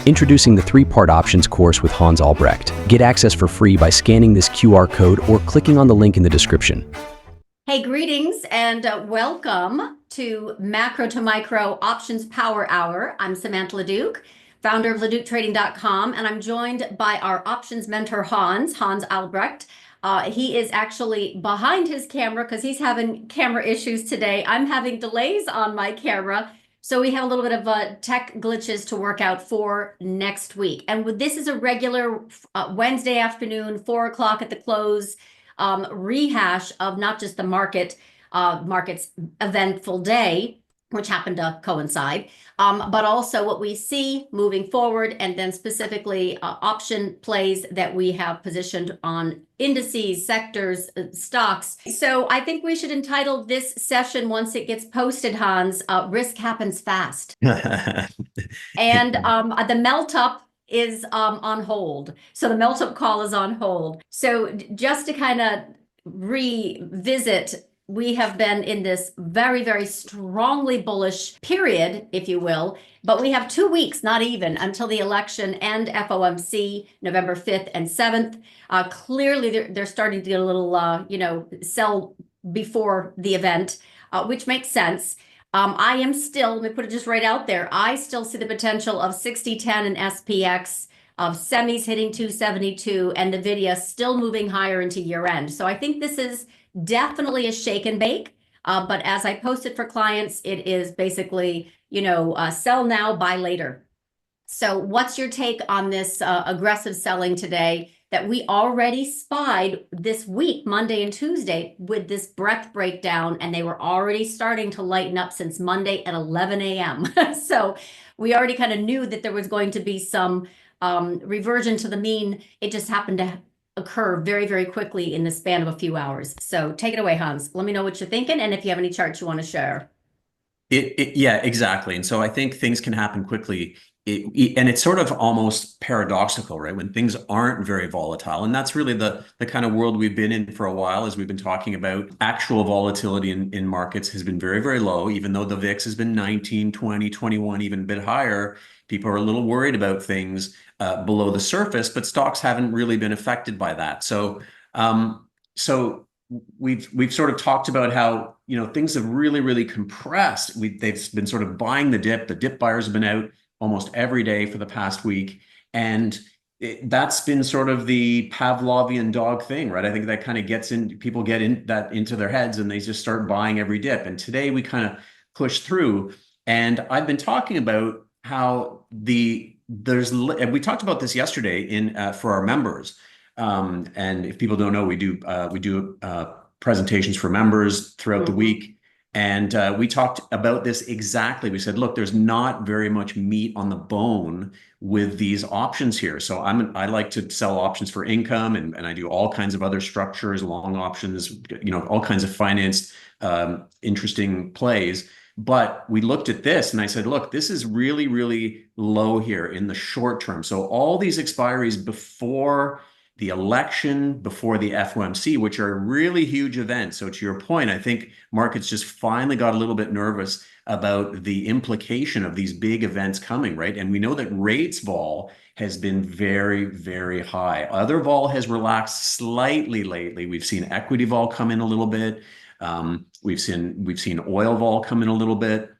Introducing the 3-part options course with Hans Albrecht. Get access for free by scanning this QR code or clicking on the link in the description. Hey, greetings and welcome to Macro to Micro Options Power Hour. I'm Samantha LaDuc, founder of LaDucTrading.com, and I'm joined by our options mentor, Hans Albrecht. He is actually behind his camera because he's having camera issues today. I'm having delays on my camera. So we have a little bit of tech glitches to work out for next week. And this is a regular Wednesday afternoon, 4 o'clock at the close, rehash of not just the market's eventful day, which happened to coincide, but also what we see moving forward, and then specifically option plays that we have positioned on indices, sectors, stocks. So I think we should entitle this session, once it gets posted, Hans, Risk Happens Fast. And the melt up is on hold. So the melt up call is on hold. So just to kind of revisit, we have been in this very, very strongly bullish period, if you will, but we have 2 weeks, not even, until the election and FOMC, November 5th and 7th. Clearly, they're starting to get a little, sell before the event, which makes sense. I am still, let me put it just right out there, I still see the potential of 60-10 and SPX, of semis hitting 272, and NVDA still moving higher into year end. So I think this is definitely a shake and bake. But as I posted for clients, it is basically, sell now, buy later. So what's your take on this aggressive selling today that we already spied this week, Monday and Tuesday, with this breadth breakdown, and they were already starting to lighten up since Monday at 11 a.m. So we already kind of knew that there was going to be some reversion to the mean. It just happened to occur very, very quickly in the span of a few hours. So take it away, Hans. Let me know what you're thinking, and if you have any charts you want to share. Yeah, exactly. And so I think things can happen quickly. And it's sort of almost paradoxical, right? When things aren't very volatile. And that's really the kind of world we've been in for a while, as we've been talking about. Actual volatility in markets has been very, very low, even though the VIX has been 19, 20, 21, even a bit higher. People are a little worried about things below the surface, but stocks haven't really been affected by that. So, we've sort of talked about how things have really, really compressed. They've been sort of buying the dip. The dip buyers have been out almost every day for the past week, and that's been sort of the Pavlovian dog thing, right? I think that kind of gets in, people get into their heads, and they just start buying every dip. And today we kind of push through, and I've been talking about how and we talked about this yesterday for our members. And if people don't know, we do presentations for members throughout the week. And we talked about this exactly. We said, look, there's not very much meat on the bone with these options here. So I like to sell options for income, and I do all kinds of other structures, long options, all kinds of financed, interesting plays. But we looked at this and I said, look, this is really, really low here in the short term. So all these expiries before the election, before the FOMC, which are really huge events. So to your point, I think markets just finally got a little bit nervous about the implication of these big events coming, right? And we know that rates vol has been very, very high. Other vol has relaxed slightly lately. We've seen equity vol come in a little bit. We've seen oil vol come in a little bit,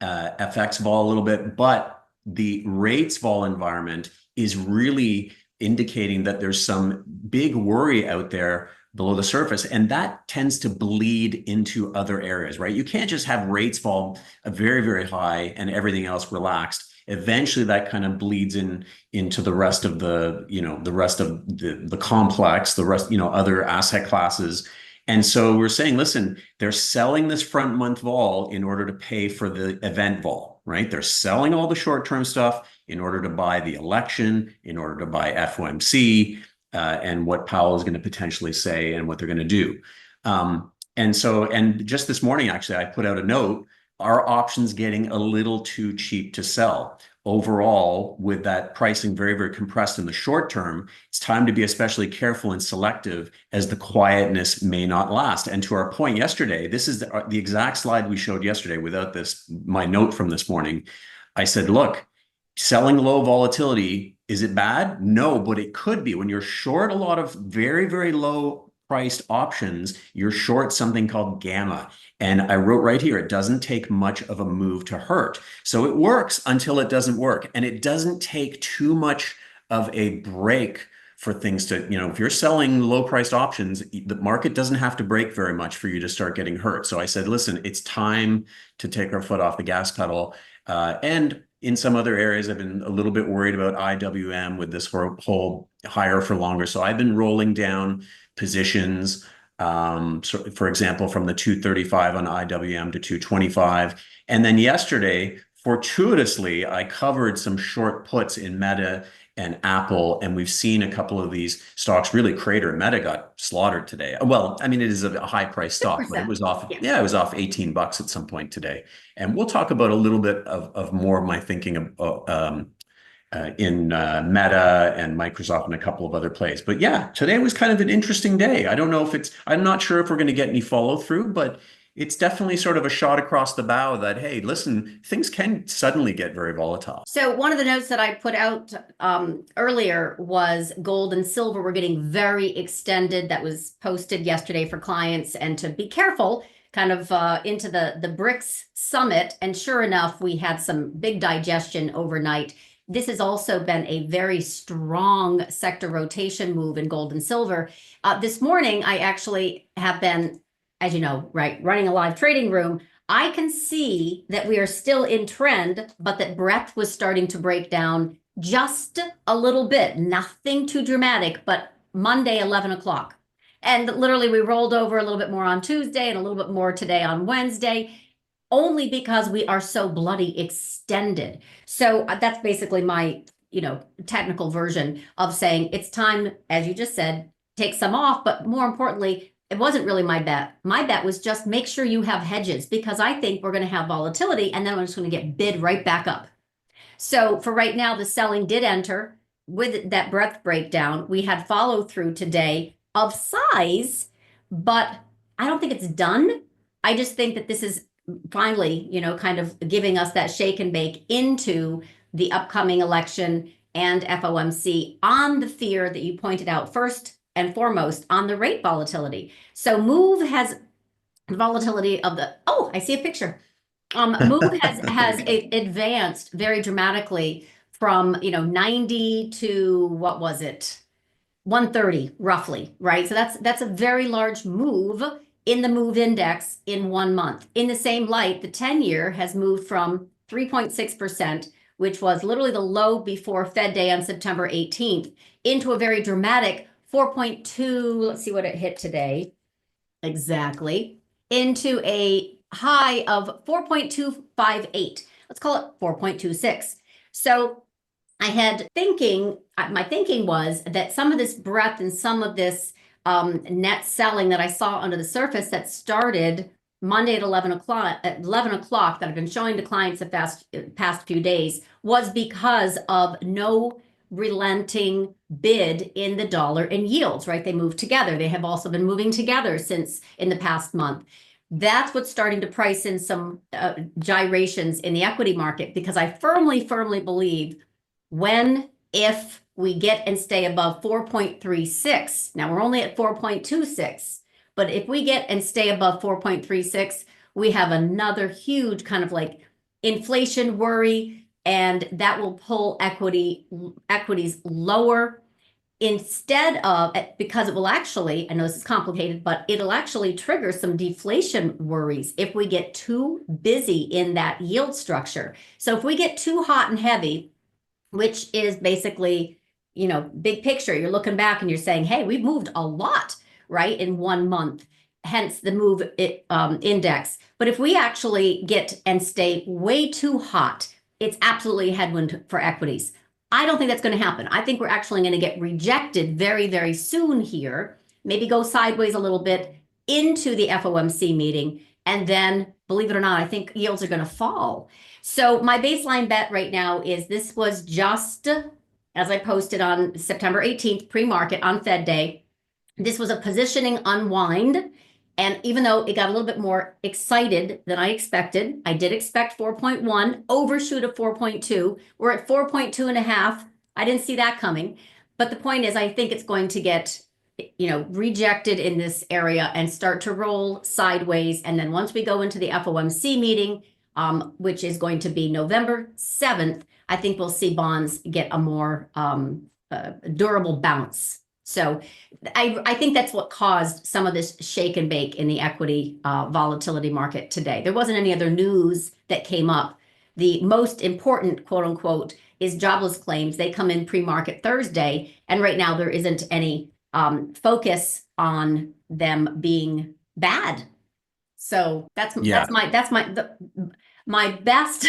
FX vol a little bit, but the rates vol environment is really indicating that there's some big worry out there below the surface, and that tends to bleed into other areas, right? You can't just have rates fall very, very high and everything else relaxed. Eventually that kind of bleeds into the rest of the complex, the rest, other asset classes. And so we're saying, listen, they're selling this front month vol in order to pay for the event vol, right? They're selling all the short-term stuff in order to buy the election, in order to buy FOMC, and what Powell is going to potentially say and what they're going to do. And just this morning, actually, I put out a note, are options getting a little too cheap to sell? Overall, with that pricing very, very compressed in the short term, it's time to be especially careful and selective, as the quietness may not last. And to our point yesterday, this is the exact slide we showed yesterday without my note from this morning. I said, look, selling low volatility, is it bad? No, but it could be. When you're short a lot of very, very low priced options, you're short something called gamma. And I wrote right here, it doesn't take much of a move to hurt. So it works until it doesn't work. And it doesn't take too much of a break for things to, if you're selling low priced options, the market doesn't have to break very much for you to start getting hurt. So I said, listen, it's time to take our foot off the gas pedal. And in some other areas, I've been a little bit worried about IWM with this whole higher for longer. So I've been rolling down positions, so for example, from the 235 on IWM to 225. And then yesterday, fortuitously, I covered some short puts in Meta and Apple, and we've seen a couple of these stocks really crater. Meta got slaughtered today. Well, I mean, it is a high price stock, but it was off. Yeah, it was off $18 at some point today. And we'll talk about a little bit of more of my thinking in Meta and Microsoft and a couple of other plays. But yeah, today was kind of an interesting day. I don't know if I'm not sure if we're going to get any follow through, but it's definitely sort of a shot across the bow that, hey, listen, things can suddenly get very volatile. So one of the notes that I put out earlier was gold and silver were getting very extended. That was posted yesterday for clients, and to be careful kind of into the BRICS summit. And sure enough, we had some big digestion overnight. This has also been a very strong sector rotation move in gold and silver. This morning, I actually have been, as you know, right, running a live trading room. I can see that we are still in trend, but that breadth was starting to break down just a little bit. Nothing too dramatic, but Monday, 11 o'clock. And literally we rolled over a little bit more on Tuesday and a little bit more today on Wednesday, only because we are so bloody extended. So that's basically my, technical version of saying it's time, as you just said, take some off, but more importantly, it wasn't really my bet. My bet was just make sure you have hedges, because I think we're going to have volatility and then we're just going to get bid right back up. So for right now, the selling did enter with that breadth breakdown. We had follow through today of size, but I don't think it's done. I just think that this is finally, kind of giving us that shake and bake into the upcoming election and FOMC on the fear that you pointed out first and foremost on the rate volatility. So move has volatility of the, oh, I see a picture. Move has advanced very dramatically from, 90 to, what was it? 130 roughly, right? So that's a very large move in the move index in 1 month. In the same light, the 10-year has moved from 3.6%, which was literally the low before Fed Day on September 18th, into a very dramatic 4.2, let's see what it hit today, exactly, into a high of 4.258. Let's call it 4.26. So I had my thinking was that some of this breadth and some of this net selling that I saw under the surface that started Monday at 11 o'clock that I've been showing to clients the past few days was because of no relenting bid in the dollar and yields, right? They moved together. They have also been moving together since in the past month. That's what's starting to price in some gyrations in the equity market, because I firmly believe if we get and stay above 4.36, now we're only at 4.26, but if we get and stay above 4.36, we have another huge kind of like inflation worry, and that will pull equities lower instead of, because it will actually, I know this is complicated, but it'll actually trigger some deflation worries if we get too busy in that yield structure. So if we get too hot and heavy, which is basically, big picture, you're looking back and you're saying, hey, we've moved a lot, right, in 1 month, hence the move index. But if we actually get and stay way too hot, it's absolutely a headwind for equities. I don't think that's going to happen. I think we're actually going to get rejected very, very soon here, maybe go sideways a little bit into the FOMC meeting. And then, believe it or not, I think yields are going to fall. So my baseline bet right now is this was just, as I posted on September 18th, pre-market on Fed Day, this was a positioning unwind And even though it got a little bit more excited than I expected, I did expect 4.1, overshoot of 4.2. We're at 4.2 and a half. I didn't see that coming. But the point is, I think it's going to get, rejected in this area and start to roll sideways. And then once we go into the FOMC meeting, which is going to be November 7th, I think we'll see bonds get a more durable bounce. So I think that's what caused some of this shake and bake in the equity volatility market today. There wasn't any other news that came up. The most important, quote unquote, is jobless claims. They come in pre-market Thursday, and right now there isn't any focus on them being bad. So that's my best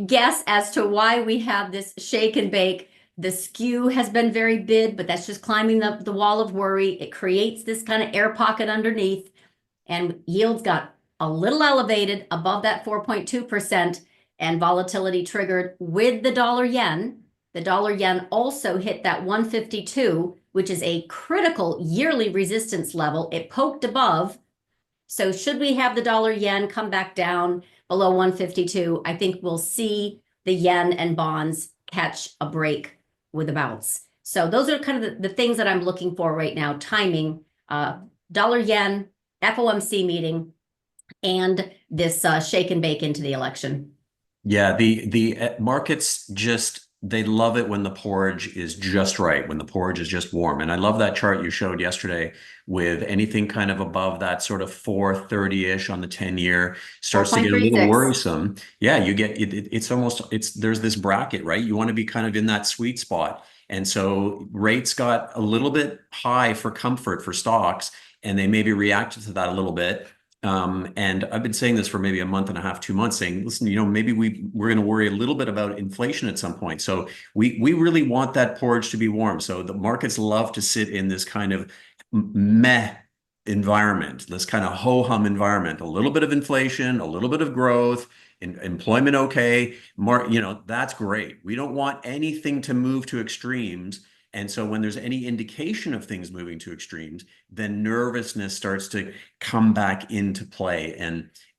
guess as to why we have this shake and bake. The skew has been very bid, but that's just climbing the wall of worry. It creates this kind of air pocket underneath, and yields got a little elevated above that 4.2%, and volatility triggered with the dollar yen. The dollar yen also hit that 152, which is a critical yearly resistance level. It poked above. So should we have the dollar yen come back down below 152, I think we'll see the yen and bonds catch a break with a bounce. So those are kind of the things that I'm looking for right now. Timing, dollar yen, FOMC meeting, and this shake and bake into the election. Yeah, the markets they love it when the porridge is just right, when the porridge is just warm. And I love that chart you showed yesterday with anything kind of above that sort of 430-ish on the 10-year starts to get a little worrisome. Yeah, you get there's this bracket, right? You want to be kind of in that sweet spot. And so rates got a little bit high for comfort for stocks, and they maybe reacted to that a little bit. And I've been saying this for maybe a month and a half, 2 months, saying, listen, maybe we're going to worry a little bit about inflation at some point. So we really want that porridge to be warm. So the markets love to sit in this kind of meh environment, this kind of ho-hum environment, a little bit of inflation, a little bit of growth, employment okay, that's great. We don't want anything to move to extremes. And so when there's any indication of things moving to extremes, then nervousness starts to come back into play.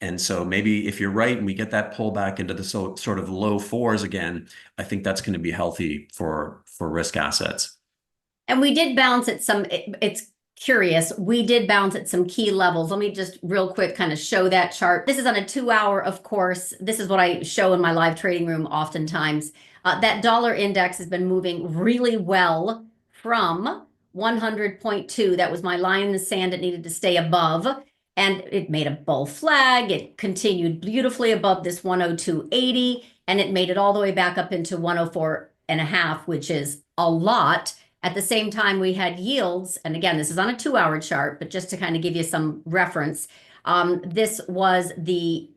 And so maybe if you're right and we get that pullback into the sort of low fours again, I think that's going to be healthy for risk assets. And we did bounce at it's curious, we did bounce at some key levels. Let me just real quick kind of show that chart. This is on a 2-hour, of course. This is what I show in my live trading room oftentimes. That dollar index has been moving really well from 100.2. That was my line in the sand. It needed to stay above, and it made a bull flag. It continued beautifully above this 102.80, and it made it all the way back up into 104.5, which is a lot. At the same time, we had yields, and again, this is on a 2-hour chart, but just to kind of give you some reference, this was the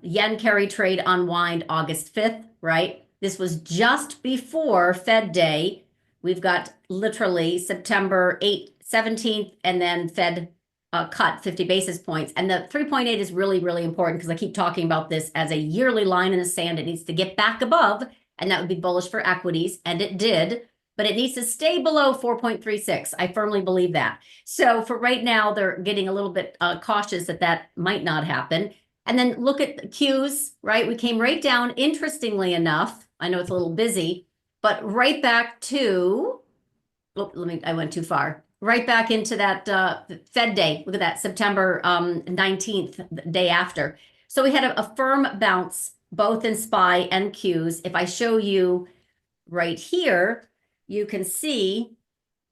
yen carry trade unwind August 5th, right? This was just before Fed Day. We've got literally September 17th, and then Fed cut 50 basis points. And the 3.8 is really, really important because I keep talking about this as a yearly line in the sand. It needs to get back above, and that would be bullish for equities, and it did. But it needs to stay below 4.36. I firmly believe that. So for right now, they're getting a little bit cautious that might not happen. And then look at the Qs, right? We came right down, interestingly enough. I know it's a little busy, but right back to, I went too far. Right back into that Fed day. Look at that, September 19th, the day after. So we had a firm bounce, both in SPY and Qs. If I show you right here, you can see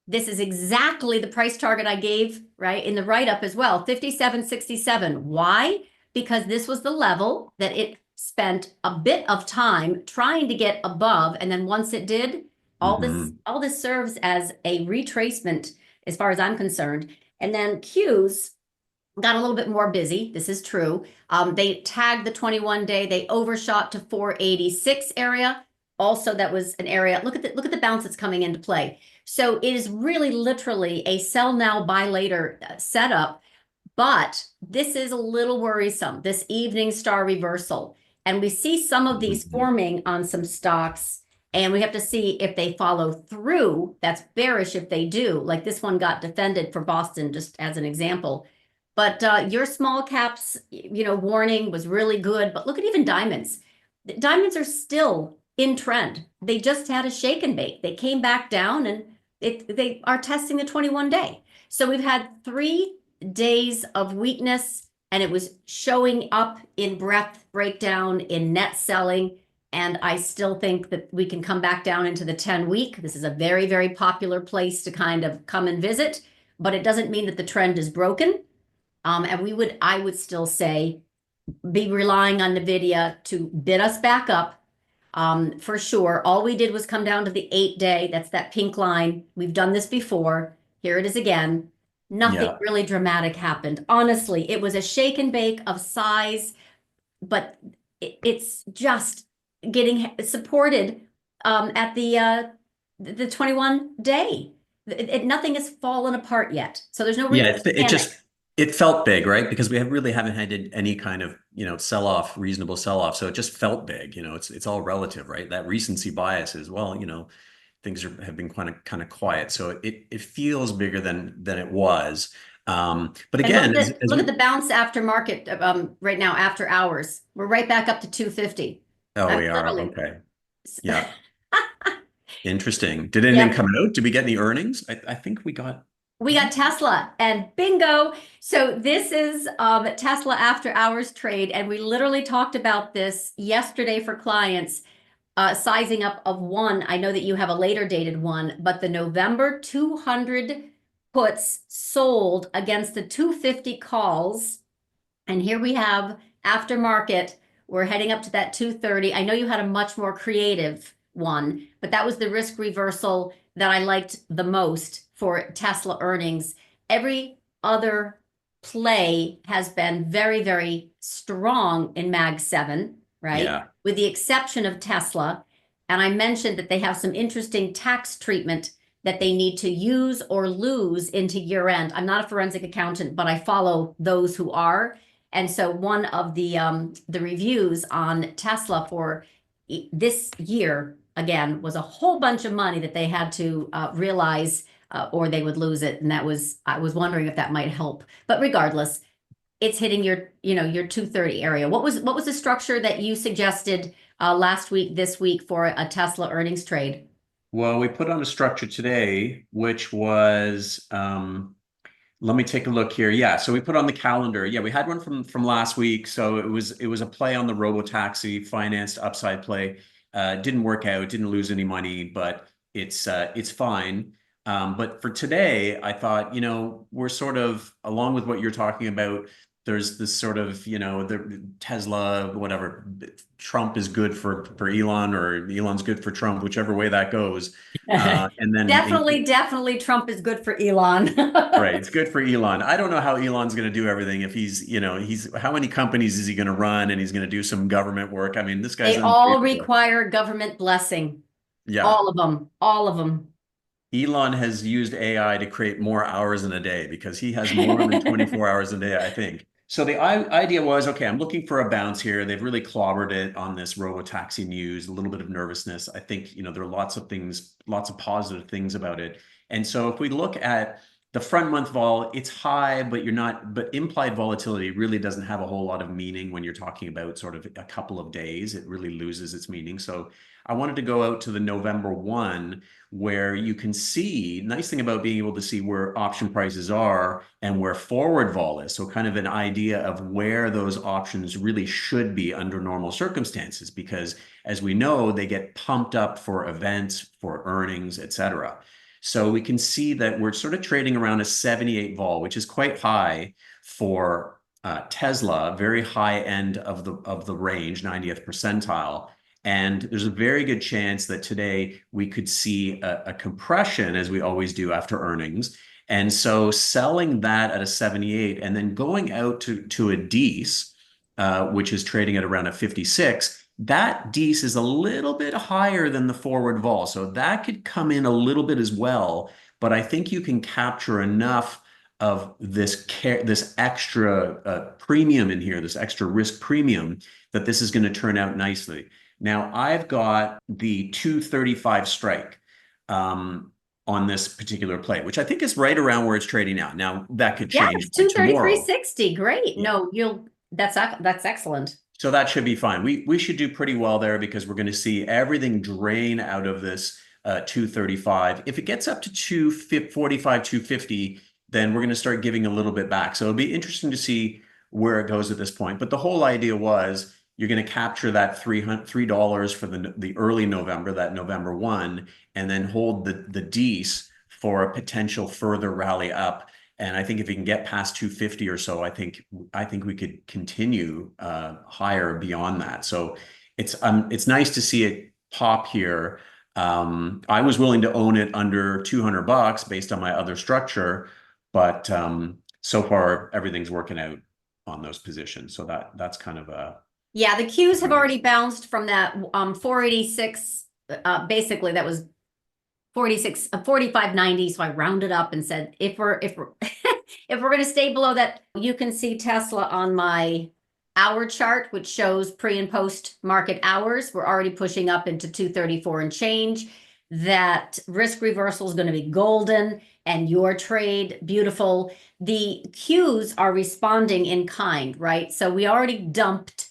this is exactly the price target I gave, right, in the write-up as well, 57.67. Why? Because this was the level that it spent a bit of time trying to get above, and then once it did, all this serves as a retracement as far as I'm concerned. And then Qs got a little bit more busy. This is true. They tagged the 21-day. They overshot to 486 area. Also, that was an area. Look at the bounce that's coming into play. So it is really literally a sell now, buy later setup. But this is a little worrisome, this evening star reversal. And we see some of these forming on some stocks, and we have to see if they follow through. That's bearish if they do. Like this one got defended for Boston, just as an example. But your small caps, warning was really good. But look at even diamonds. The diamonds are still in trend. They just had a shake and bake. They came back down and they are testing the 21-day. So we've had 3 days of weakness, and it was showing up in breadth breakdown, in net selling. And I still think that we can come back down into the 10-week. This is a very, very popular place to kind of come and visit, but it doesn't mean that the trend is broken. And I would still say, be relying on NVIDIA to bid us back up. For sure. All we did was come down to the 8-day. That's that pink line. We've done this before. Here it is again. Nothing really dramatic happened. Honestly, it was a shake and bake of size, but it's just getting supported at the 21-day. Nothing has fallen apart yet. So there's no reason to panic. It felt big, right? Because we really haven't had any kind of, sell-off, reasonable sell-off. So it just felt big. It's all relative, right? That recency bias is, well, things have been kind of quiet. So it feels bigger than it was. But again, look at the bounce after market right now, after hours. We're right back up to 250. Oh, we are. Okay. Yeah. Interesting. Did anything come out? Did we get any earnings? I think we got Tesla, and bingo. So this is Tesla after hours trade. And we literally talked about this yesterday for clients, sizing up of one. I know that you have a later dated one, but the November 200 puts sold against the 250 calls. And here we have after market. We're heading up to that 230. I know you had a much more creative one, but that was the risk reversal that I liked the most for Tesla earnings. Every other play has been very, very strong in Mag 7, right? Yeah. With the exception of Tesla. And I mentioned that they have some interesting tax treatment that they need to use or lose into year end. I'm not a forensic accountant, but I follow those who are. And so one of the reviews on Tesla for this year, again, was a whole bunch of money that they had to realize or they would lose it. And I was wondering if that might help. But regardless, it's hitting your 230 area. What was the structure that you suggested last week, this week for a Tesla earnings trade? Well, we put on a structure today, which was, let me take a look here. Yeah, so we put on the calendar. Yeah, we had one from last week. So it was a play on the robo-taxi financed upside play. Didn't work out, didn't lose any money, but it's fine. But for today, I thought, we're sort of, along with what you're talking about, there's this sort of, the Tesla, whatever, Trump is good for Elon, or Elon's good for Trump, whichever way that goes. And then definitely Trump is good for Elon. Right. It's good for Elon. I don't know how Elon's going to do everything. If he's how many companies is he going to run, and he's going to do some government work? I mean, this guy's they all require government blessing. Yeah. All of them. Elon has used AI to create more hours in a day, because he has more than 24 hours a day, I think. So the idea was, okay, I'm looking for a bounce here. They've really clobbered it on this robo-taxi news, a little bit of nervousness. I think, there are lots of positive things about it. And so if we look at the front month vol, it's high, but implied volatility really doesn't have a whole lot of meaning when you're talking about sort of a couple of days. It really loses its meaning. So I wanted to go out to the November 1, where you can see, nice thing about being able to see where option prices are and where forward vol is. So kind of an idea of where those options really should be under normal circumstances, because as we know, they get pumped up for events, for earnings, etc. So we can see that we're sort of trading around a 78 vol, which is quite high for Tesla, very high end of the range, 90th percentile. And there's a very good chance that today we could see a compression, as we always do after earnings. And so selling that at a 78 and then going out to a DECE, which is trading at around a 56, that DECE is a little bit higher than the forward vol. So that could come in a little bit as well. But I think you can capture enough of this extra premium in here, this extra risk premium, that this is going to turn out nicely. Now, I've got the 235 strike. on this particular play, which I think is right around where it's trading now. Now that could Yeah, change it's by tomorrow. 233.60. Great. Yeah. No, that's excellent. So that should be fine. We should do pretty well there because we're going to see everything drain out of this 235. If it gets up to 245, 250, then we're going to start giving a little bit back. So it'll be interesting to see where it goes at this point. But the whole idea was you're going to capture that $3 for the early November, that November 1, and then hold the D's for a potential further rally up. And I think if we can get past 250 or so, I think we could continue higher beyond that. So it's nice to see it pop here. I was willing to own it under $200 based on my other structure, but so far everything's working out on those positions. So that's kind of a Yeah, the Qs have already bounced from that 486. Basically, that was 46, 45.90. So I rounded up and said, if we're if we're going to stay below that, you can see Tesla on my hour chart, which shows pre and post market hours. We're already pushing up into 234 and change. That risk reversal is going to be golden, and your trade beautiful. The Qs are responding in kind, right? So we already dumped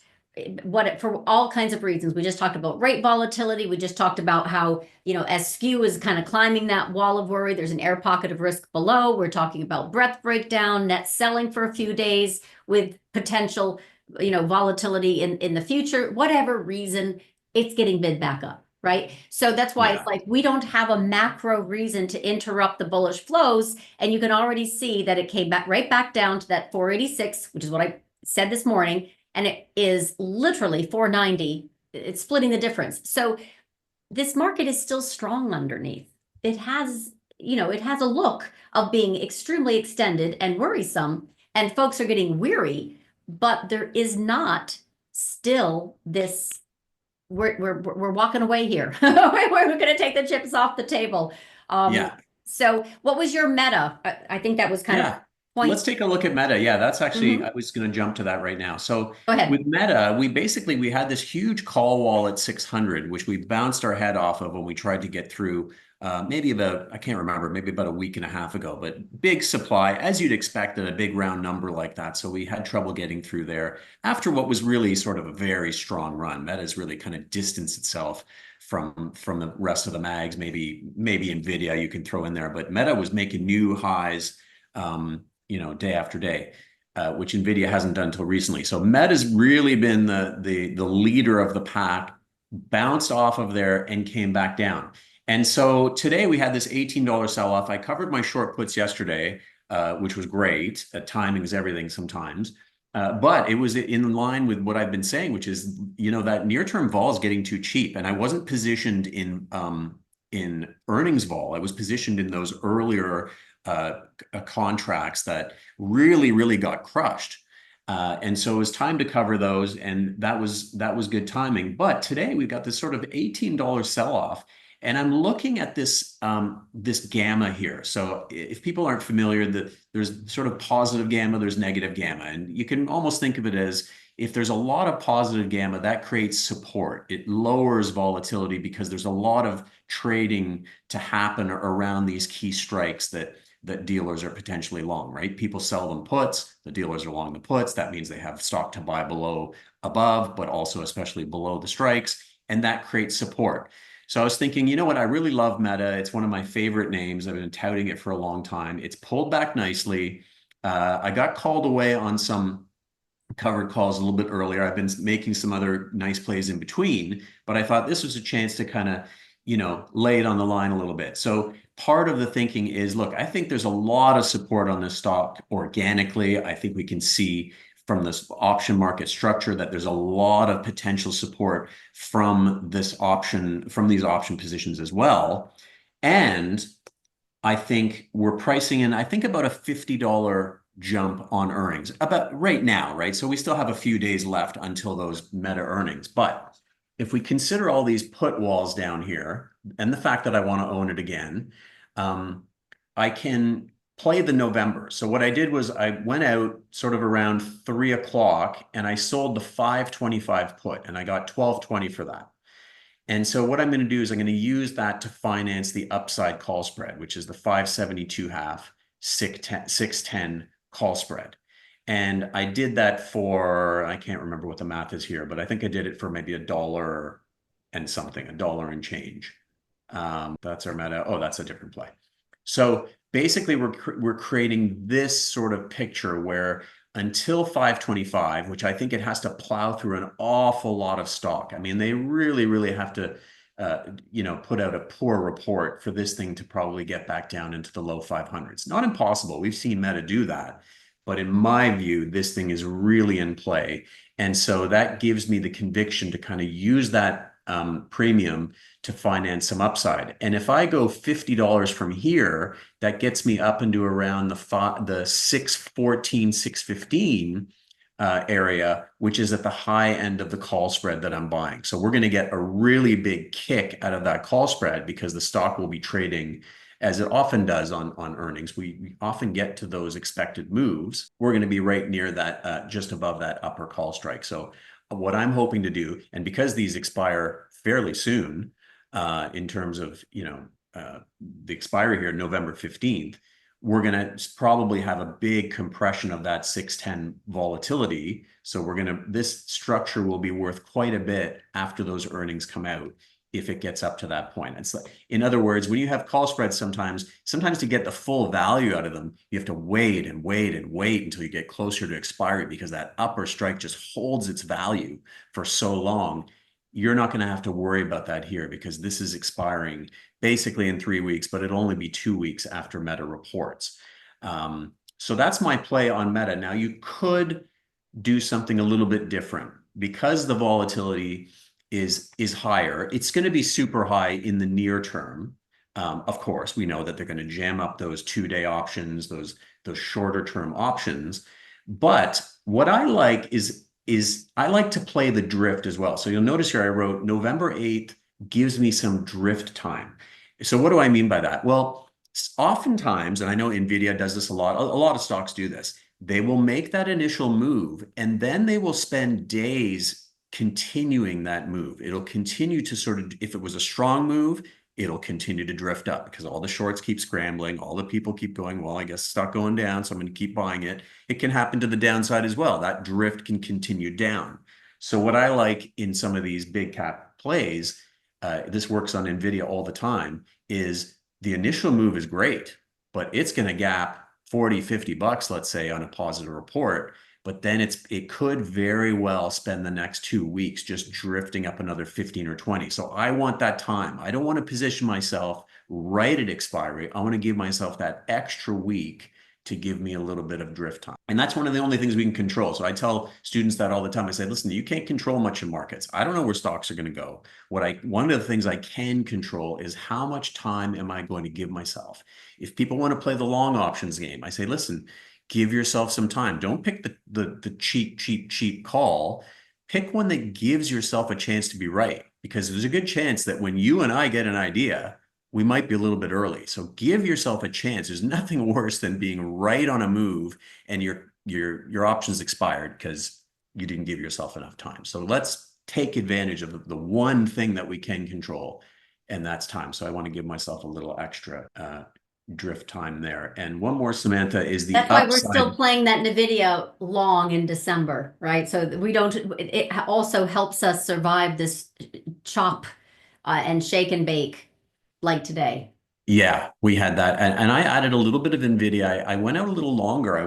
for all kinds of reasons. We just talked about rate volatility. We just talked about how, as skew is kind of climbing that wall of worry, there's an air pocket of risk below. We're talking about breadth breakdown, net selling for a few days with potential, volatility in the future. Whatever reason, it's getting bid back up, right? So that's why it's like we don't have a macro reason to interrupt the bullish flows. And you can already see that it came right back down to that 486, which is what I said this morning. And it is literally 490. It's splitting the difference. So this market is still strong underneath. It has, it has a look of being extremely extended and worrisome, and folks are getting weary, but there is not still this, we're walking away here. We're going to take the chips off the table. So what was your meta? I think that was kind of Let's take a look at Meta. Yeah, that's actually, I was going to jump to that right now. So go ahead. With Meta, we had this huge call wall at 600, which we bounced our head off of when we tried to get through maybe I can't remember, maybe about a week and a half ago, but big supply, as you'd expect at a big round number like that. So we had trouble getting through there after what was really sort of a very strong run. Meta's really kind of distanced itself from the rest of the mags, maybe NVIDIA you can throw in there, but Meta was making new highs day after day, which NVIDIA hasn't done until recently. So Meta's really been the leader of the pack, bounced off of there and came back down. And so today we had this $18 sell-off. I covered my short puts yesterday, which was great. Timing is everything sometimes. But it was in line with what I've been saying, which is, that near-term vol is getting too cheap. And I wasn't positioned in earnings vol. I was positioned in those earlier contracts that really got crushed. And so it was time to cover those. And that was good timing. But today we've got this sort of $18 sell-off. And I'm looking at this gamma here. So if people aren't familiar, there's sort of positive gamma, there's negative gamma. And you can almost think of it as if there's a lot of positive gamma, that creates support. It lowers volatility because there's a lot of trading to happen around these key strikes that dealers are potentially long, right? People sell them puts, the dealers are long the puts. That means they have stock to buy above, but also especially below the strikes. And that creates support. So I was thinking, you know what? I really love Meta. It's one of my favorite names. I've been touting it for a long time. It's pulled back nicely. I got called away on some covered calls a little bit earlier. I've been making some other nice plays in between, but I thought this was a chance to kind of, lay it on the line a little bit. So part of the thinking is, look, I think there's a lot of support on this stock organically. I think we can see from this option market structure that there's a lot of potential support from these option positions as well. And I think we're pricing in, I think about a $50 jump on earnings about right now, right? So we still have a few days left until those Meta earnings. But if we consider all these put walls down here and the fact that I want to own it again, I can play the November. So what I did was I went out sort of around 3 o'clock and I sold the 525 put and I got 1220 for that. And so what I'm going to do is I'm going to use that to finance the upside call spread, which is the 572.5 610 call spread. And I did that for, I can't remember what the math is here, but I think I did it for maybe $1 and something, $1 and change. That's our meta. Oh, that's a different play. So basically we're creating this sort of picture where until 525, which I think it has to plow through an awful lot of stock. I mean, they really, really have to, put out a poor report for this thing to probably get back down into the low 500s. Not impossible. We've seen Meta do that. But in my view, this thing is really in play. And so that gives me the conviction to kind of use that premium to finance some upside. And if I go $50 from here, that gets me up into around the 614, 615 area, which is at the high end of the call spread that I'm buying. So we're going to get a really big kick out of that call spread because the stock will be trading as it often does on earnings. We often get to those expected moves. We're going to be right near that, just above that upper call strike. So what I'm hoping to do, and because these expire fairly soon, in terms of, the expiry here, November 15th, we're going to probably have a big compression of that 610 volatility. So this structure will be worth quite a bit after those earnings come out, if it gets up to that point. It's like, in other words, when you have call spreads, sometimes to get the full value out of them, you have to wait and wait and wait until you get closer to expiry, because that upper strike just holds its value for so long. You're not going to have to worry about that here, because this is expiring basically in 3 weeks, but it'll only be 2 weeks after Meta reports. So that's my play on Meta. Now, you could do something a little bit different because the volatility is higher. It's going to be super high in the near term. Of course, we know that they're going to jam up those 2-day options, those shorter term options. But what I like is I like to play the drift as well. So you'll notice here I wrote November 8th gives me some drift time. So what do I mean by that? Well, oftentimes, and I know NVIDIA does this a lot of stocks do this, they will make that initial move and then they will spend days continuing that move. It'll continue to sort of, if it was a strong move, it'll continue to drift up because all the shorts keep scrambling. All the people keep going, well, I guess stock going down, so I'm going to keep buying it. It can happen to the downside as well. That drift can continue down. So what I like in some of these big cap plays, this works on NVIDIA all the time, is the initial move is great, but it's going to gap 40, $50, let's say, on a positive report. But then it could very well spend the next 2 weeks just drifting up another 15 or 20. So I want that time. I don't want to position myself right at expiry. I want to give myself that extra week to give me a little bit of drift time. And that's one of the only things we can control. So I tell students that all the time. I say, listen, you can't control much in markets. I don't know where stocks are going to go. One of the things I can control is how much time am I going to give myself? If people want to play the long options game, I say, listen, give yourself some time. Don't pick the cheap call. Pick one that gives yourself a chance to be right, because there's a good chance that when you and I get an idea, we might be a little bit early. So give yourself a chance. There's nothing worse than being right on a move and your options expired because you didn't give yourself enough time. So let's take advantage of the one thing that we can control, and that's time. So I want to give myself a little extra drift time there. And one more, Samantha, is the That's why upside. we're still playing that NVIDIA long in December, right? So we don't, it also helps us survive this chop and shake and bake like today. Yeah, we had that. And I added a little bit of NVIDIA. I went out a little longer.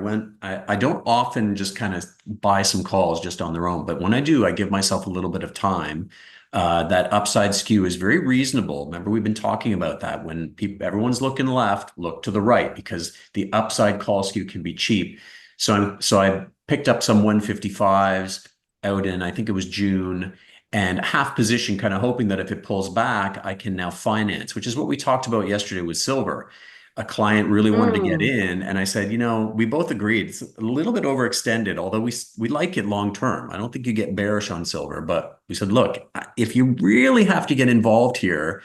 I don't often just kind of buy some calls just on their own, but when I do, I give myself a little bit of time. That upside skew is very reasonable. Remember, we've been talking about that. When everyone's looking left, look to the right, because the upside call skew can be cheap. So I picked up some 155s out in, I think it was June, and half position, kind of hoping that if it pulls back, I can now finance, which is what we talked about yesterday with silver. A client really wanted to get in, and I said, we both agreed it's a little bit overextended, although we like it long term. I don't think you get bearish on silver, but we said, look, if you really have to get involved here,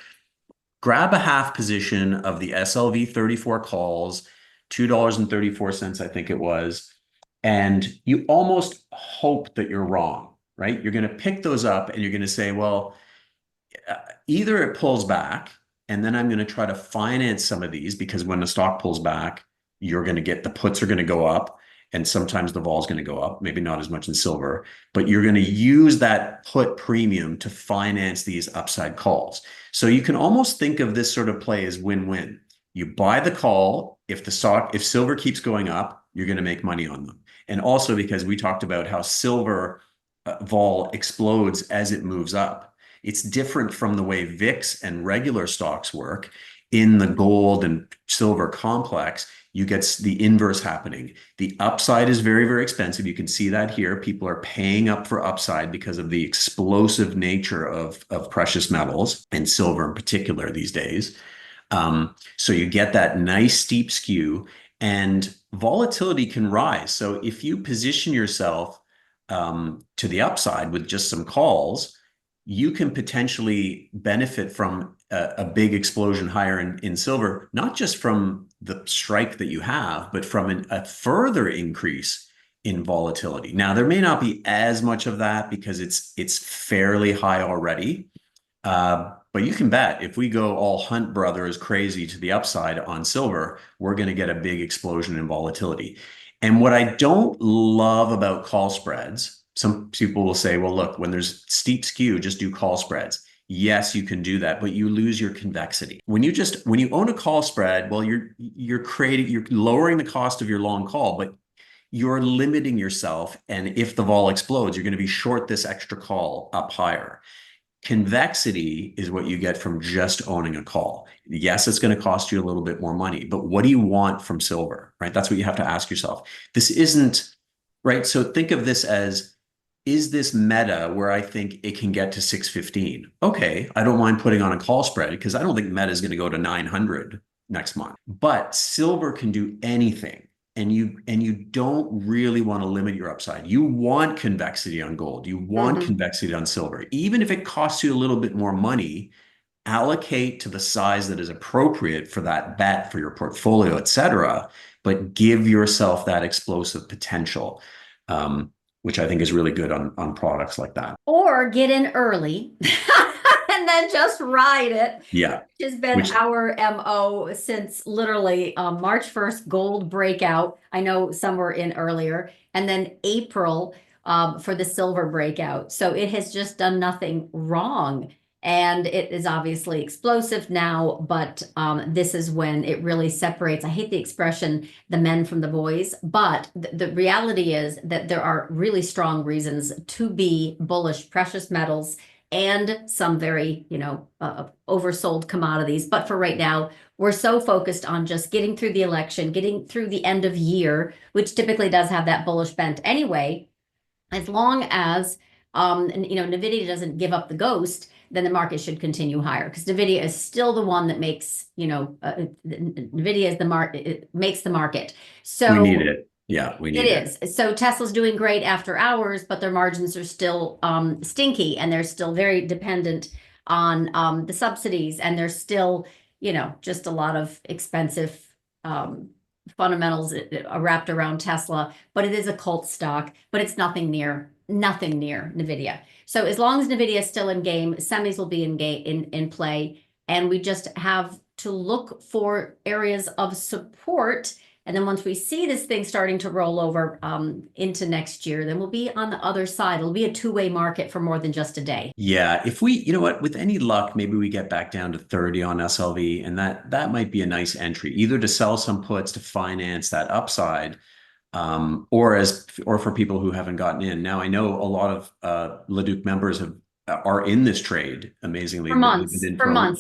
grab a half position of the SLV 34 calls, $2.34, I think it was, and you almost hope that you're wrong, right? You're going to pick those up and you're going to say, well, either it pulls back, and then I'm going to try to finance some of these, because when the stock pulls back, you're going to get the puts are going to go up, and sometimes the vol is going to go up, maybe not as much in silver, but you're going to use that put premium to finance these upside calls. So you can almost think of this sort of play as win-win. You buy the call. If silver keeps going up, you're going to make money on them. And also because we talked about how silver vol explodes as it moves up. It's different from the way VIX and regular stocks work. In the gold and silver complex, you get the inverse happening. The upside is very, very expensive. You can see that here. People are paying up for upside because of the explosive nature of precious metals, and silver in particular these days. So you get that nice steep skew, and volatility can rise. So if you position yourself to the upside with just some calls, you can potentially benefit from a big explosion higher in silver, not just from the strike that you have, but from a further increase in volatility. Now, there may not be as much of that because it's fairly high already. But you can bet if we go all Hunt Brothers crazy to the upside on silver, we're going to get a big explosion in volatility. And what I don't love about call spreads, some people will say, well, look, when there's steep skew, just do call spreads. Yes, you can do that, but you lose your convexity. When you own a call spread, well, you're lowering the cost of your long call, but you're limiting yourself. And if the vol explodes, you're going to be short this extra call up higher. Convexity is what you get from just owning a call. Yes, it's going to cost you a little bit more money, but what do you want from silver, right? That's what you have to ask yourself. This isn't, right? So think of this as, is this meta where I think it can get to 615? Okay, I don't mind putting on a call spread because I don't think meta is going to go to 900 next month. But silver can do anything. And you don't really want to limit your upside. You want convexity on gold. You want convexity on silver. Even if it costs you a little bit more money, allocate to the size that is appropriate for that bet, for your portfolio, et cetera, but give yourself that explosive potential, which I think is really good on products like that. Or get in early. And then just ride it. Yeah. Which has been our MO since literally March 1st, gold breakout. I know some were in earlier. And then April for the silver breakout. So it has just done nothing wrong. And it is obviously explosive now, but this is when it really separates. I hate the expression, the men from the boys, but the reality is that there are really strong reasons to be bullish precious metals and some very, oversold commodities. But for right now, we're so focused on just getting through the election, getting through the end of year, which typically does have that bullish bent anyway. As long as, NVIDIA doesn't give up the ghost, then the market should continue higher because NVIDIA is still the one that makes, NVIDIA is the market, it makes the market. So we need it. Yeah, we need it. It is. So Tesla's doing great after hours, but their margins are still stinky, and they're still very dependent on the subsidies, and there's still, just a lot of expensive fundamentals wrapped around Tesla. But it is a cult stock, but it's nothing near NVIDIA. So as long as NVIDIA is still in game, semis will be in play, and we just have to look for areas of support. And then once we see this thing starting to roll over into next year, then we'll be on the other side. It'll be a two-way market for more than just a day. Yeah, if we, with any luck, maybe we get back down to 30 on SLV, and that might be a nice entry, either to sell some puts to finance that upside, or for people who haven't gotten in. Now, I know a lot of LaDuc members are in this trade, amazingly. For months.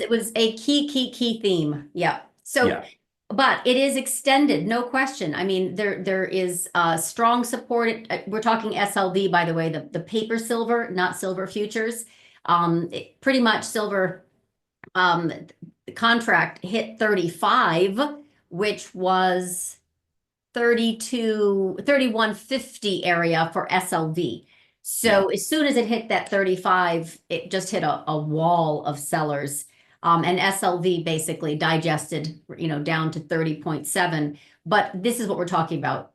It was a key theme. Yeah. So. Yeah. But it is extended, no question. I mean, there is strong support. We're talking SLV, by the way, the paper silver, not silver futures. Pretty much silver contract hit 35, which was 3150 area for SLV. So as soon as it hit that 35, it just hit a wall of sellers. And SLV basically digested, down to 30.7. But this is what we're talking about.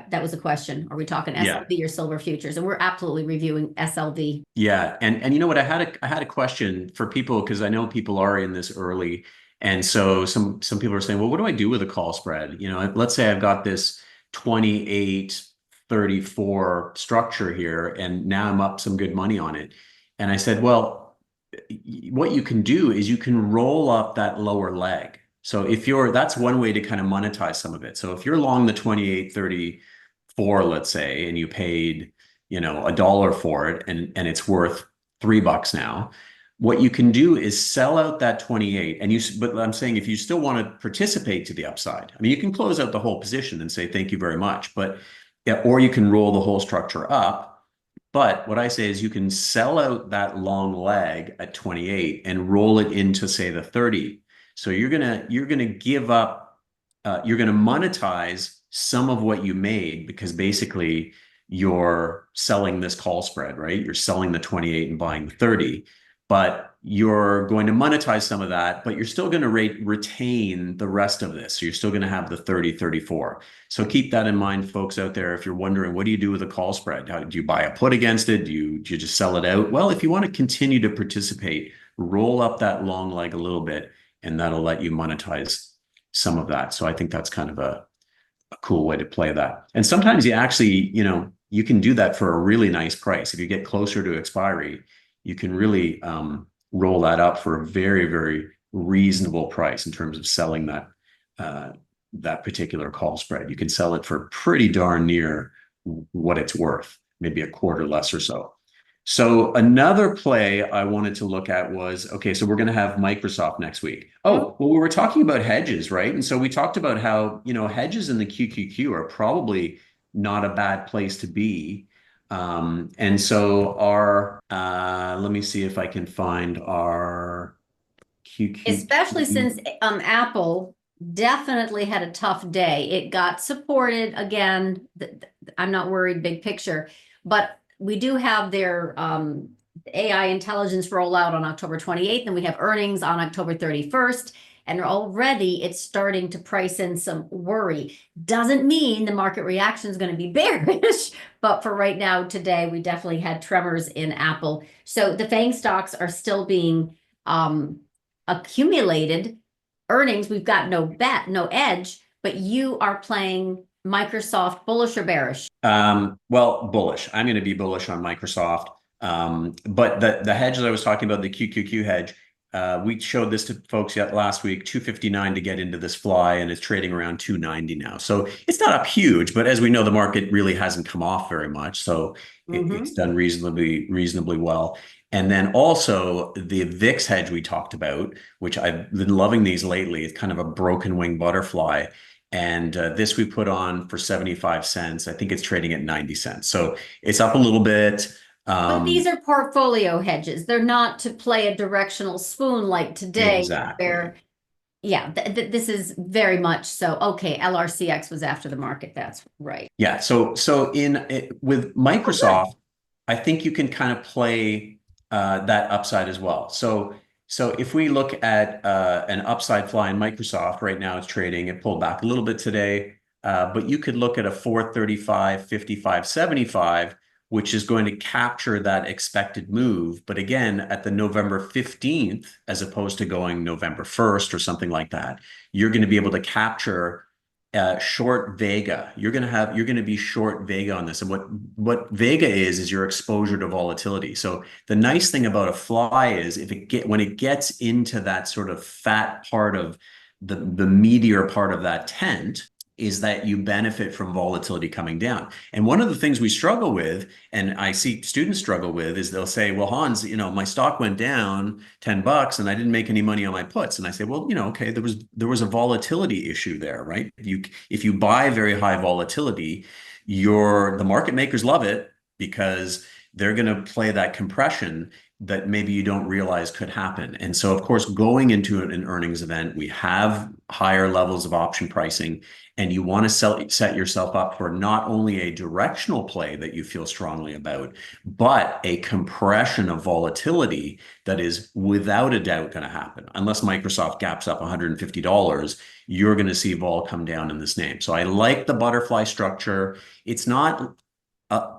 That was a question. Are we talking SLV or silver futures? And we're absolutely reviewing SLV. Yeah, and you know what? I had a question for people, because I know people are in this early, and so some people are saying, well, what do I do with a call spread? Let's say I've got this 28-34 structure here, and now I'm up some good money on it. And I said, well, what you can do is you can roll up that lower leg. So that's one way to kind of monetize some of it. So if you're long the 28-34, let's say, and you paid, $1 for it, and it's worth $3 now, what you can do is sell out that 28. But I'm saying, if you still want to participate to the upside, I mean, you can close out the whole position and say, thank you very much. But yeah, or you can roll the whole structure up. But what I say is you can sell out that long leg at 28 and roll it into, say, the 30. So you're gonna give up, you're gonna monetize some of what you made, because basically you're selling this call spread, right? You're selling the 28 and buying the 30, but you're going to monetize some of that, but you're still going to retain the rest of this. So you're still going to have the 30-34. So keep that in mind, folks out there. If you're wondering, what do you do with a call spread? Do you buy a put against it? Do you just sell it out? Well, if you want to continue to participate, roll up that long leg a little bit, and that'll let you monetize some of that. So I think that's kind of a cool way to play that. And sometimes you actually, you can do that for a really nice price. If you get closer to expiry, you can really roll that up for a very, very reasonable price in terms of selling that particular call spread. You can sell it for pretty darn near what it's worth, maybe a quarter less or so. So another play I wanted to look at was, okay, so we're going to have Microsoft next week. Oh, well, we were talking about hedges, right? And so we talked about how, hedges in the QQQ are probably not a bad place to be. And so let me see if I can find our QQQ. Especially since Apple definitely had a tough day. It got supported again. I'm not worried big picture, but we do have their AI intelligence rollout on October 28th, and we have earnings on October 31st. And already it's starting to price in some worry. Doesn't mean the market reaction is going to be bearish, but for right now, today, we definitely had tremors in Apple. So the FANG stocks are still being accumulated. Earnings, we've got no edge, but you are playing Microsoft bullish or bearish? Well, bullish. I'm going to be bullish on Microsoft. But the hedge that I was talking about, the QQQ hedge, we showed this to folks last week, 259 to get into this fly, and it's trading around 290 now. So it's not up huge, but as we know, the market really hasn't come off very much. So it's done reasonably well. And then also the VIX hedge we talked about, which I've been loving these lately. It's kind of a broken wing butterfly. And this we put on for 75 cents. I think it's trading at 90 cents. So it's up a little bit. But these are portfolio hedges. They're not to play a directional spoon like today. Exactly. This is very much so. Okay, LRCX was after the market. That's right. Yeah. So with Microsoft, I think you can kind of play that upside as well. So if we look at an upside fly in Microsoft right now, it's trading. It pulled back a little bit today, but you could look at a 435, 55, 75, which is going to capture that expected move. But again, at the November 15th, as opposed to going November 1st or something like that, you're going to be able to capture short Vega. You're going to be short Vega on this. And what Vega is your exposure to volatility. So the nice thing about a fly is when it gets into that sort of fat part of the meatier part of that tent, is that you benefit from volatility coming down. And one of the things we struggle with, and I see students struggle with, is they'll say, well, Hans, my stock went down $10 and I didn't make any money on my puts. And I say, well, okay, there was a volatility issue there, right? If you buy very high volatility, the market makers love it because they're going to play that compression. that maybe you don't realize could happen. And so, of course, going into an earnings event, we have higher levels of option pricing, and you want to set yourself up for not only a directional play that you feel strongly about, but a compression of volatility that is without a doubt going to happen. Unless Microsoft gaps up $150, you're going to see vol come down in this name. So I like the butterfly structure. It's not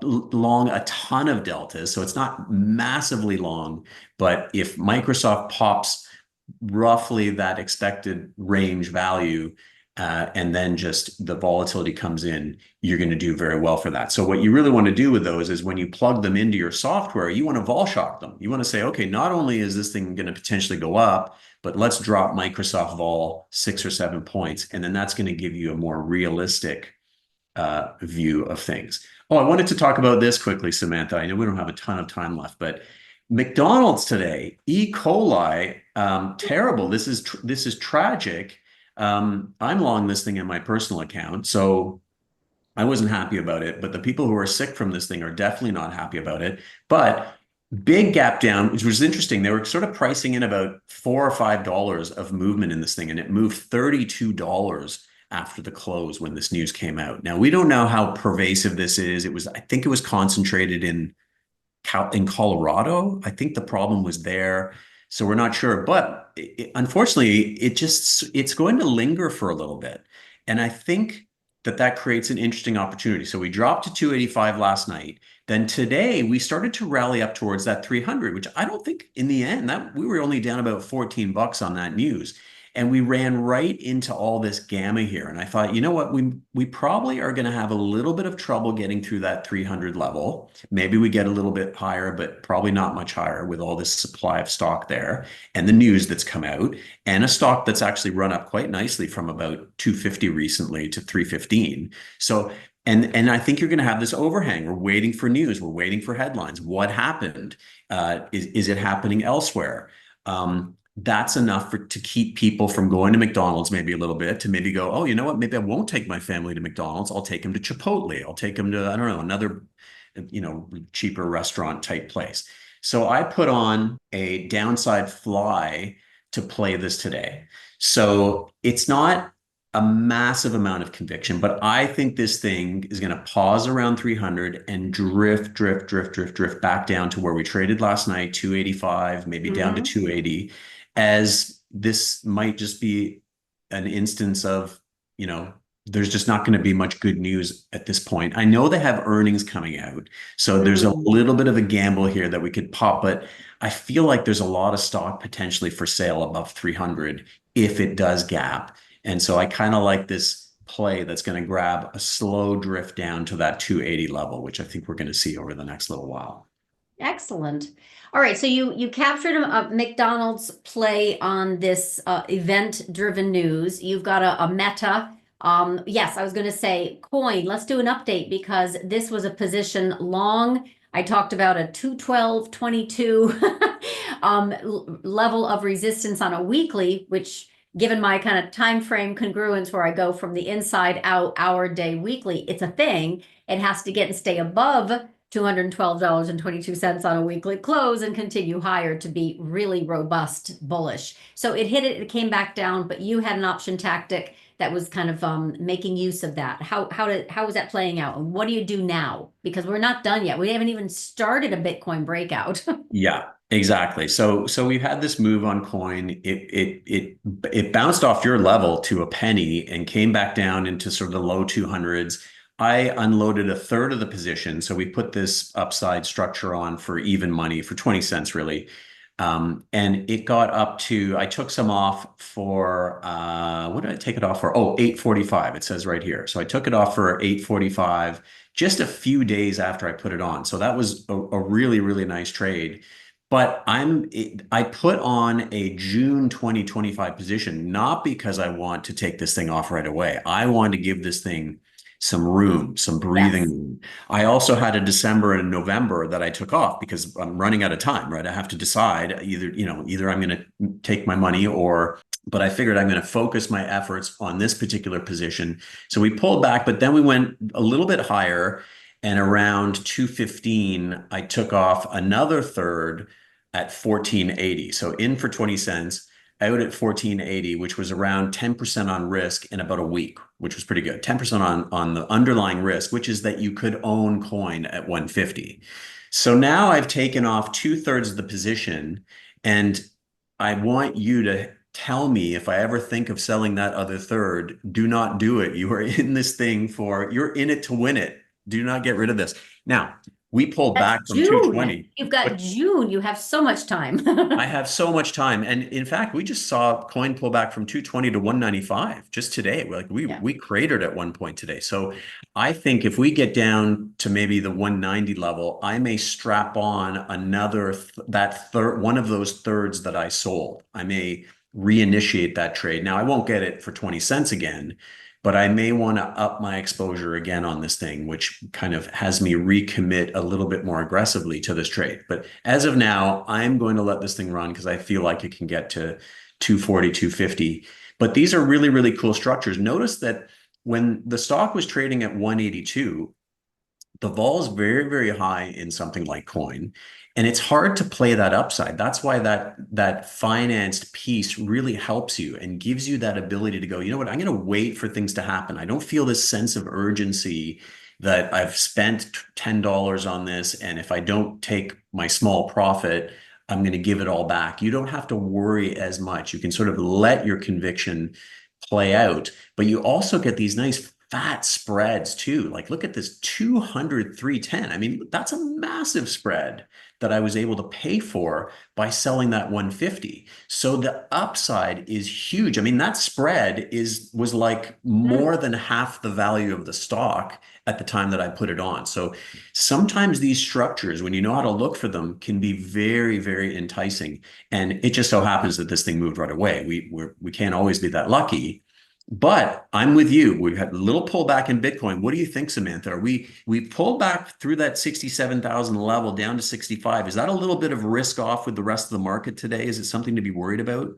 long a ton of deltas, so it's not massively long, but if Microsoft pops roughly that expected range value, and then just the volatility comes in, you're going to do very well for that. So what you really want to do with those is when you plug them into your software, you want to vol shock them. You want to say, okay, not only is this thing going to potentially go up, but let's drop Microsoft vol 6 or 7 points, and then that's going to give you a more realistic view of things. Oh, I wanted to talk about this quickly, Samantha. I know we don't have a ton of time left, but McDonald's today, E. coli, terrible. This is tragic. I'm long this thing in my personal account, so I wasn't happy about it. But the people who are sick from this thing are definitely not happy about it. But big gap down, which was interesting. They were sort of pricing in about $4 or $5 of movement in this thing, and it moved $32 after the close when this news came out. Now, we don't know how pervasive this is. I think it was concentrated in Colorado. I think the problem was there. So we're not sure, but unfortunately, it's going to linger for a little bit. And I think that creates an interesting opportunity. So we dropped to 285 last night. Then today we started to rally up towards that 300, which I don't think in the end that we were only down about $14 on that news. And we ran right into all this gamma here. And I thought, you know what, we probably are going to have a little bit of trouble getting through that 300 level. Maybe we get a little bit higher, but probably not much higher with all this supply of stock there and the news that's come out, and a stock that's actually run up quite nicely from about 250 recently to 315. So, and I think you're going to have this overhang. We're waiting for news. We're waiting for headlines. What happened? Is it happening elsewhere? That's enough to keep people from going to McDonald's maybe a little bit, to maybe go, oh, you know what, maybe I won't take my family to McDonald's. I'll take them to Chipotle. I'll take them to, I don't know, another, cheaper restaurant type place. So I put on a downside fly to play this today. So it's not a massive amount of conviction, but I think this thing is going to pause around 300 and drift back down to where we traded last night, 285, maybe down to 280. As this might just be an instance of, there's just not going to be much good news at this point. I know they have earnings coming out, so there's a little bit of a gamble here that we could pop, but I feel like there's a lot of stock potentially for sale above 300 if it does gap. And so I kind of like this play that's going to grab a slow drift down to that 280 level, which I think we're going to see over the next little while. Excellent. All right, so you captured a McDonald's play on this event-driven news. You've got a Meta. Yes, I was going to say coin. Let's do an update because this was a position long. I talked about a 212.22 level of resistance on a weekly, which given my kind of time frame congruence where I go from the inside out, hour, day, weekly, it's a thing. It has to get and stay above $212.22 on a weekly close and continue higher to be really robust bullish. So it hit it, it came back down, but you had an option tactic that was kind of making use of that. How is that playing out? And what do you do now? Because we're not done yet. We haven't even started a Bitcoin breakout. Yeah, exactly. So we've had this move on coin. It bounced off your level to a penny and came back down into sort of the low 200s. I unloaded a third of the position. So we put this upside structure on for even money, for 20 cents really. And it got up to, I took some off for, what did I take it off for? Oh, 845, it says right here. So I took it off for 845 just a few days after I put it on. So that was a really, really nice trade. But I put on a June 2025 position, not because I want to take this thing off right away. I want to give this thing some room, some breathing room. I also had a December and November that I took off because I'm running out of time, right? I have to decide either I'm going to take my money but I figured I'm going to focus my efforts on this particular position. So we pulled back, but then we went a little bit higher, and around 215, I took off another third at 14.80. So in for 20 cents, out at 14.80, which was around 10% on risk in about a week, which was pretty good. 10% on the underlying risk, which is that you could own coin at 150. So now I've taken off 2/3 of the position, and I want you to tell me if I ever think of selling that other third. Do not do it. You are in this thing you're in it to win it. Do not get rid of this. Now, we pulled back That's from June. 220. You've got June. You have so much time. I have so much time. And in fact, we just saw coin pull back from 220 to 195 just today. We cratered at one point today. So I think if we get down to maybe the 190 level, I may strap on another one of those thirds that I sold. I may reinitiate that trade. Now I won't get it for 20 cents again, but I may want to up my exposure again on this thing, which kind of has me recommit a little bit more aggressively to this trade. But as of now, I'm going to let this thing run because I feel like it can get to 240, 250. But these are really, really cool structures. Notice that when the stock was trading at 182, the vol is very, very high in something like coin. And it's hard to play that upside. That's why that financed piece really helps you and gives you that ability to go, you know what, I'm going to wait for things to happen. I don't feel this sense of urgency that I've spent $10 on this, and if I don't take my small profit, I'm going to give it all back. You don't have to worry as much. You can sort of let your conviction play out, but you also get these nice fat spreads too. Like, look at this 200, 310. I mean, that's a massive spread that I was able to pay for by selling that 150. So the upside is huge. I mean, that spread was like more than half the value of the stock at the time that I put it on. So sometimes these structures, when you know how to look for them, can be very, very enticing. And it just so happens that this thing moved right away. We can't always be that lucky. But I'm with you. We've had a little pullback in Bitcoin. What do you think, Samantha? We pulled back through that 67,000 level down to 65. Is that a little bit of risk off with the rest of the market today? Is it something to be worried about?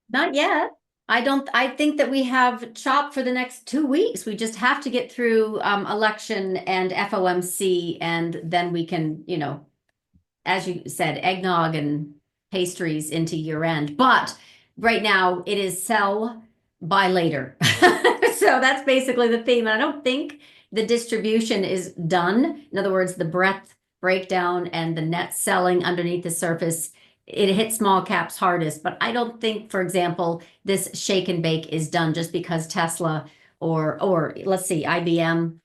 Not yet. I think that we have chop for the next 2 weeks. We just have to get through election and FOMC, and then we can, as you said, eggnog and pastries into year end. But right now it is sell, buy later. So that's basically the theme. And I don't think the distribution is done. In other words, the breadth breakdown and the net selling underneath the surface, it hit small caps hardest. But I don't think, for example, this shake and bake is done just because Tesla or let's see, IBM.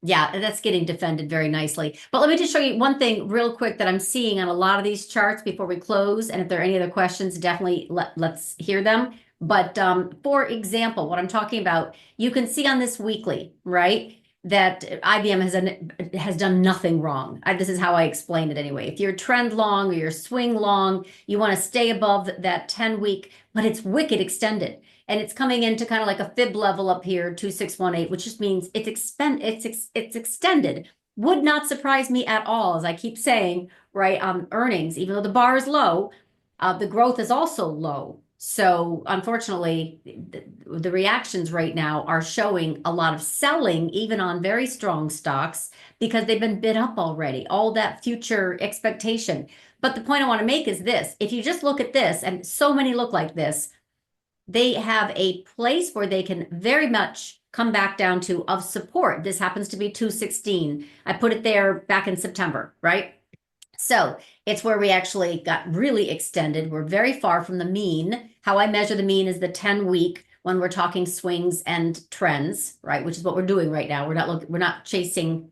Yeah, that's getting defended very nicely. But let me just show you one thing real quick that I'm seeing on a lot of these charts before we close. And if there are any other questions, definitely let's hear them. But for example, what I'm talking about, you can see on this weekly, right, that IBM has done nothing wrong. This is how I explain it anyway. If you're trend long or you're swing long, you want to stay above that 10-week, but it's wicked extended. And it's coming into kind of like a fib level up here, 2618, which just means it's extended. Would not surprise me at all, as I keep saying, right, on earnings, even though the bar is low, the growth is also low. So unfortunately, the reactions right now are showing a lot of selling, even on very strong stocks, because they've been bid up already, all that future expectation. But the point I want to make is this: if you just look at this, and so many look like this, they have a place where they can very much come back down to of support. This happens to be 216. I put it there back in September, right? So it's where we actually got really extended. We're very far from the mean. How I measure the mean is the 10-week when we're talking swings and trends, right? Which is what we're doing right now. We're not chasing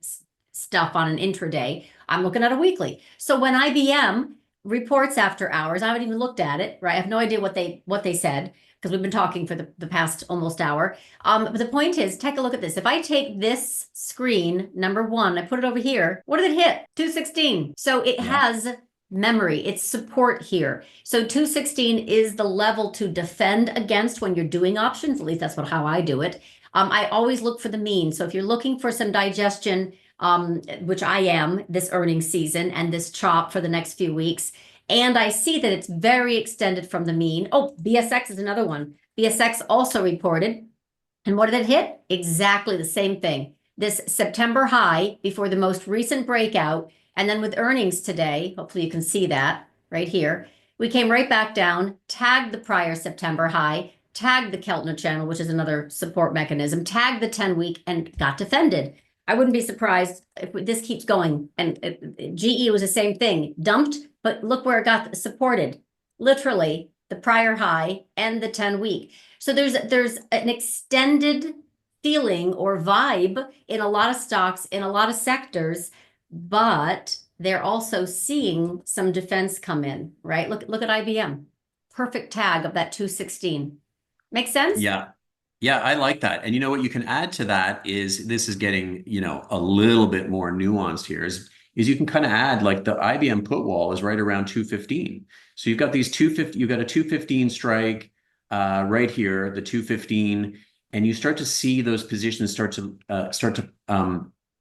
stuff on an intraday. I'm looking at a weekly. So when IBM reports after hours, I haven't even looked at it, right? I have no idea what they said, because we've been talking for the past almost hour. But the point is, take a look at this. If I take this screen, number one, I put it over here, what did it hit? 216. So it has memory, it's support here. So 216 is the level to defend against when you're doing options. At least that's how I do it. I always look for the mean. So if you're looking for some digestion, which I am this earnings season and this chop for the next few weeks, and I see that it's very extended from the mean. Oh, BSX is another one. BSX also reported. And what did it hit? Exactly the same thing. This September high before the most recent breakout. And then with earnings today, hopefully you can see that. right here. We came right back down, tagged the prior September high, tagged the Keltner channel, which is another support mechanism, tagged the 10-week, and got defended. I wouldn't be surprised if this keeps going. And GE was the same thing, dumped, but look where it got supported. Literally the prior high and the 10-week. So there's an extended feeling or vibe in a lot of stocks, in a lot of sectors, but they're also seeing some defense come in, right? Look at IBM. Perfect tag of that 216. Make sense? Yeah. Yeah, I like that. And you know what you can add to that is, this is getting, a little bit more nuanced here, is you can kind of add, like, the IBM put wall is right around 215. So you've got these 250, you've got a 215 strike right here, the 215, and you start to see those positions start to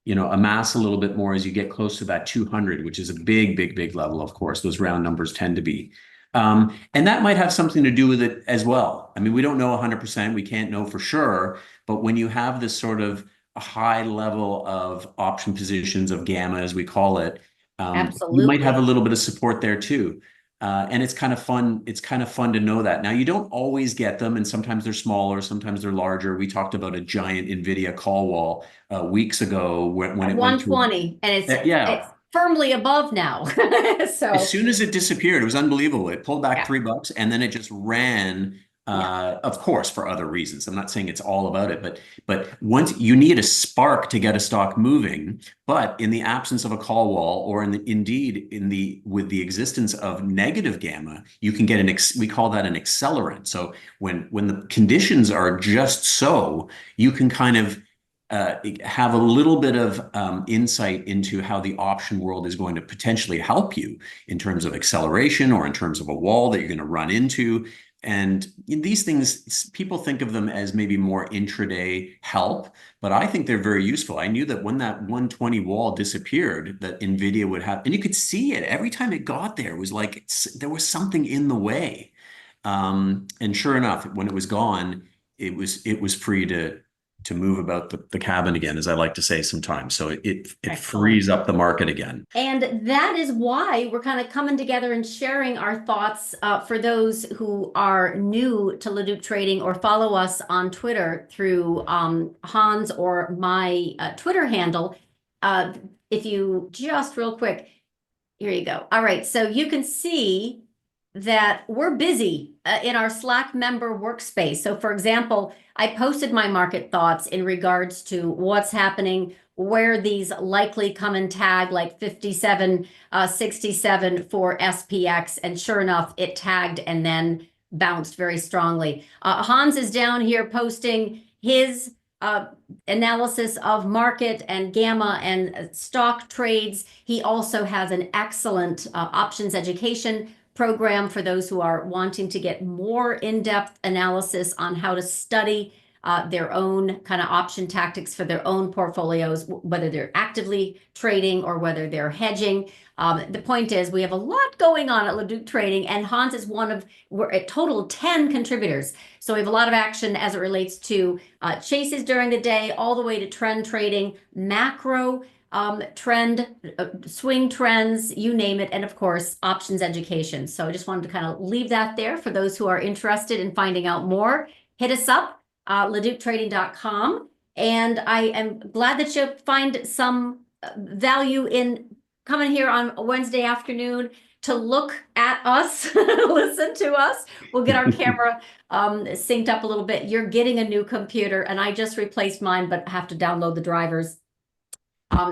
amass a little bit more as you get close to that 200, which is a big level. Of course, those round numbers tend to be. And that might have something to do with it as well. I mean, we don't know 100%, we can't know for sure, but when you have this sort of a high level of option positions of gamma, as we call it, Absolutely. you might have a little bit of support there too. And it's kind of fun. It's kind of fun to know that. Now, you don't always get them, and sometimes they're smaller, sometimes they're larger. We talked about a giant NVIDIA call wall weeks ago when it went through 120, and it's firmly above now. So as soon as it disappeared, it was unbelievable. It pulled back $3, and then it just ran. Of course, for other reasons. I'm not saying it's all about it, but once you need a spark to get a stock moving, but in the absence of a call wall, or with the existence of negative gamma, you can get we call that an accelerant. So when the conditions are just so, you can kind of have a little bit of insight into how the option world is going to potentially help you in terms of acceleration, or in terms of a wall that you're going to run into. And these things, people think of them as maybe more intraday help, but I think they're very useful. I knew that when that 120 wall disappeared, that NVIDIA would have, and you could see it every time it got there. It was like there was something in the way. And sure enough, when it was gone, it was free to move about the cabin again, as I like to say sometimes. So it frees up the market again. And that is why we're kind of coming together and sharing our thoughts for those who are new to LaDuc Trading or follow us on Twitter through Hans or my Twitter handle. If you just real quick, here you go. All right, so you can see that we're busy in our Slack member workspace. So for example, I posted my market thoughts in regards to what's happening, where these likely come and tag, like 57, 67 for SPX. And sure enough, it tagged and then bounced very strongly. Hans is down here posting his analysis of market and gamma and stock trades. He also has an excellent options education program for those who are wanting to get more in-depth analysis on how to study their own kind of option tactics for their own portfolios, whether they're actively trading or whether they're hedging. The point is, we have a lot going on at LaDuc Trading, and Hans is we're a total of 10 contributors. So we have a lot of action as it relates to chases during the day, all the way to trend trading, macro trend, swing trends, you name it, and of course, options education. So I just wanted to kind of leave that there for those who are interested in finding out more. Hit us up, LaDucTrading.com. And I am glad that you find some value in coming here on a Wednesday afternoon to look at us, listen to us. We'll get our camera synced up a little bit. You're getting a new computer, and I just replaced mine, but have to download the drivers.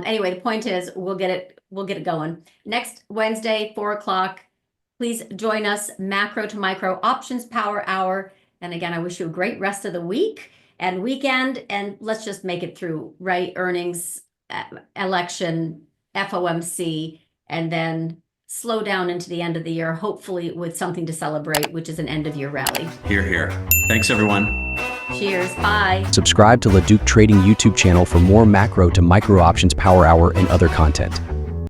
Anyway, the point is, we'll get it going. Next Wednesday, 4 o'clock, please join us, macro to micro options power hour. And again, I wish you a great rest of the week and weekend, and let's just make it through, right? Earnings, election, FOMC, and then slow down into the end of the year, hopefully with something to celebrate, which is an end of year rally. Hear, hear. Thanks, everyone. Cheers. Bye. Subscribe to LaDuc Trading YouTube channel for more macro to micro options power hour and other content.